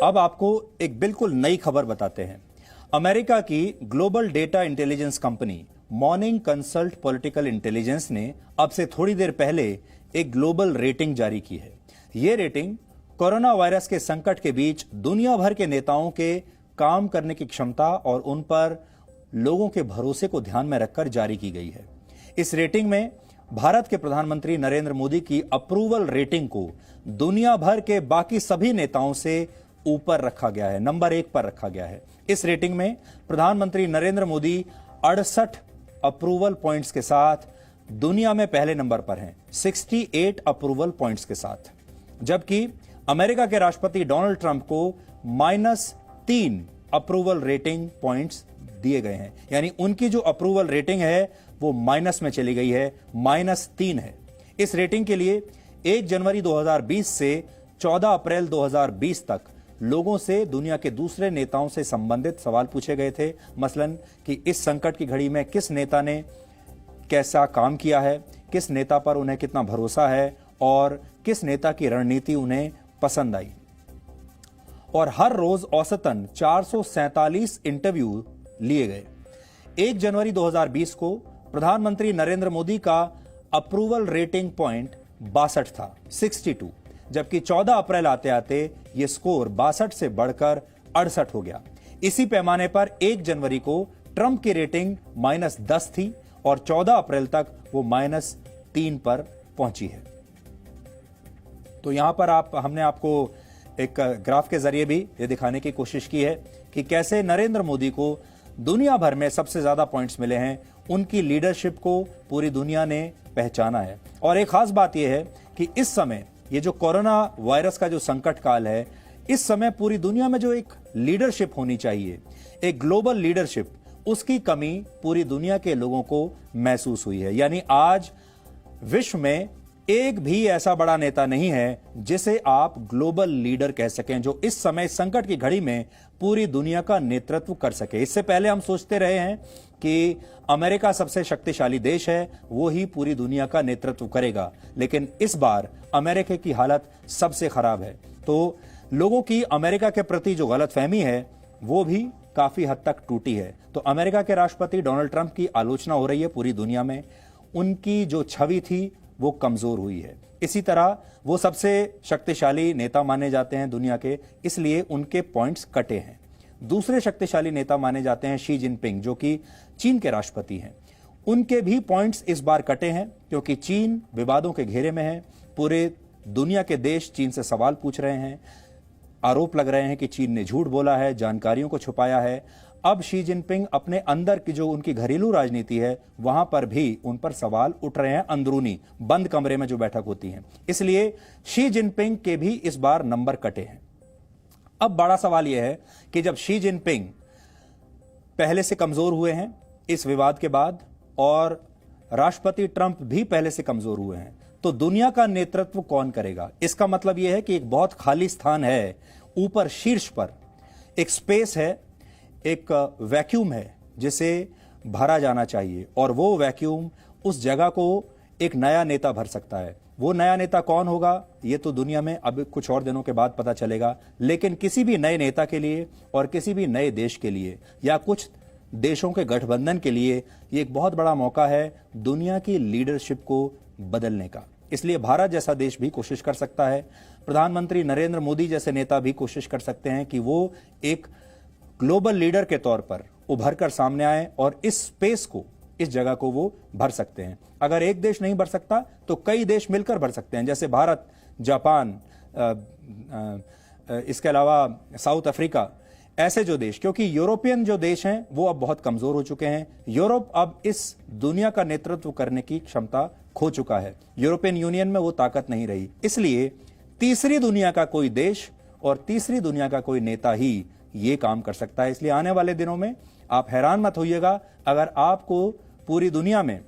अब आपको एक बिल्कुल नई खबर बताते हैं। अमेरिका की global data intelligence company morning consult political intelligence ने अब से थोड़ी देर पहले एक ग्लोबल रेटिंग जारी की है। यह रेटिंग कोरोना वायरस के संकट के बीच दुनिया भर के नेताओं के काम करने की क्षमता और उन पर लोगों के भरोसे को ध्यान में रखकर जारी की गई है। इस रेटिंग में भारत के प्रधानमंत्री नरेंद्र मोदी की अप्रूवल रेटिंग को दुनिया भर के बाकी सभी नेताओं से ऊपर रखा गया है, नंबर 1 पर रखा गया है। इस रेटिंग में प्रधानमंत्री नरेंद्र मोदी 68 अप्रूवल पॉइंट्स के साथ दुनिया में पहले नंबर पर हैं, 68 अप्रूवल पॉइंट्स के साथ, जबकि अमेरिका के राष्ट्रपति डोनाल्ड ट्रंप को -3 अप्रूवल रेटिंग पॉइंट्स दिए गए हैं। यानी उनकी जो अप्रूवल रेटिंग है वो माइनस में चली गई है, -3 है। इस रेटिंग के लिए 1 जनवरी 2020 से 14 अप्रैल 2020 तक लोगों से दुनिया के दूसरे नेताओं से संबंधित सवाल पूछे गए थे, मसलन कि इस संकट की घड़ी में किस नेता ने कैसा काम किया है, किस नेता पर उन्हें कितना भरोसा है और किस नेता की रणनीति उन्हें पसंद आई। और हर रोज औसतन 447 इंटरव्यू लिए गए। 1 जनवरी 2020 को प्रधानमंत्री नरेंद्र मोदी का अप्रूवल रेटिंग पॉइंट 62 था, 62, जबकि 14 अप्रैल आते आते यह स्कोर 62 से बढ़कर 68 हो गया। इसी पैमाने पर 1 जनवरी को ट्रंप की रेटिंग -10 थी और 14 अप्रैल तक वो -3 पर पहुंची है। तो यहां पर हमने आपको एक ग्राफ के जरिए भी ये दिखाने की कोशिश की है कि कैसे नरेंद्र मोदी को दुनिया भर में सबसे ज्यादा पॉइंट्स मिले हैं। उनकी लीडरशिप को पूरी दुनिया ने पहचाना है। और एक खास बात यह है कि इस समय ये जो कोरोना वायरस का जो संकट काल है, इस समय पूरी दुनिया में जो एक लीडरशिप होनी चाहिए, एक ग्लोबल लीडरशिप, उसकी कमी पूरी दुनिया के लोगों को महसूस हुई है। यानी आज विश्व में एक भी ऐसा बड़ा नेता नहीं है जिसे आप ग्लोबल लीडर कह सकें, जो इस समय संकट की घड़ी में पूरी दुनिया का नेतृत्व कर सके। इससे पहले हम सोचते रहे हैं कि अमेरिका सबसे शक्तिशाली देश है, वो ही पूरी दुनिया का नेतृत्व करेगा, लेकिन इस बार अमेरिका की हालत सबसे खराब है। तो लोगों की अमेरिका के प्रति जो गलतफहमी है वो भी काफी हद तक टूटी है। तो अमेरिका के राष्ट्रपति डोनाल्ड ट्रंप की आलोचना हो रही है पूरी दुनिया में। उनकी जो छवि थी वो कमजोर हुई है। इसी तरह वो सबसे शक्तिशाली नेता माने जाते हैं दुनिया के, इसलिए उनके पॉइंट्स कटे हैं। दूसरे शक्तिशाली नेता माने जाते हैं शी जिनपिंग, जो कि चीन के राष्ट्रपति हैं। उनके भी पॉइंट्स इस बार कटे हैं क्योंकि चीन विवादों के घेरे में है। पूरे दुनिया के देश चीन से सवाल पूछ रहे हैं, आरोप लग रहे हैं कि चीन ने झूठ बोला है, जानकारियों को छुपाया है। अब शी जिनपिंग अपने अंदर की जो उनकी घरेलू राजनीति है वहां पर भी उन पर सवाल उठ रहे हैं, अंदरूनी बंद कमरे में जो बैठक होती है। इसलिए शी जिनपिंग के भी इस बार नंबर कटे हैं। अब बड़ा सवाल यह है कि जब शी जिनपिंग पहले से कमजोर हुए हैं इस विवाद के बाद और राष्ट्रपति ट्रंप भी पहले से कमजोर हुए हैं, तो दुनिया का नेतृत्व कौन करेगा? इसका मतलब यह है कि एक बहुत खाली स्थान है ऊपर शीर्ष पर, एक स्पेस है, एक वैक्यूम है जिसे भरा जाना चाहिए, और वो वैक्यूम, उस जगह को एक नया नेता भर सकता है। वो नया नेता कौन होगा ये तो दुनिया में अब कुछ और दिनों के बाद पता चलेगा, लेकिन किसी भी नए नेता के लिए और किसी भी नए देश के लिए या कुछ देशों के गठबंधन के लिए ये एक बहुत बड़ा मौका है दुनिया की लीडरशिप को बदलने का। इसलिए भारत जैसा देश भी कोशिश कर सकता है, प्रधानमंत्री नरेंद्र मोदी जैसे नेता भी कोशिश कर सकते हैं कि वो एक ग्लोबल लीडर के तौर पर उभर कर सामने आए और इस स्पेस को, इस जगह को वो भर सकते हैं। अगर एक देश नहीं भर सकता तो कई देश मिलकर भर सकते हैं, जैसे भारत, जापान, इसके अलावा साउथ अफ्रीका, ऐसे जो देश, क्योंकि यूरोपियन जो देश हैं वो अब बहुत कमजोर हो चुके हैं। यूरोप अब इस दुनिया का नेतृत्व करने की क्षमता खो चुका है। यूरोपियन यूनियन में वो ताकत नहीं रही। इसलिए तीसरी दुनिया का कोई देश और तीसरी दुनिया का कोई नेता ही ये काम कर सकता है। इसलिए आने वाले दिनों में आप हैरान मत होइएगा अगर आपको पूरी दुनिया में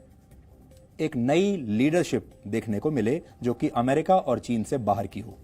एक नई लीडरशिप देखने को मिले जो कि अमेरिका और चीन से बाहर की हो।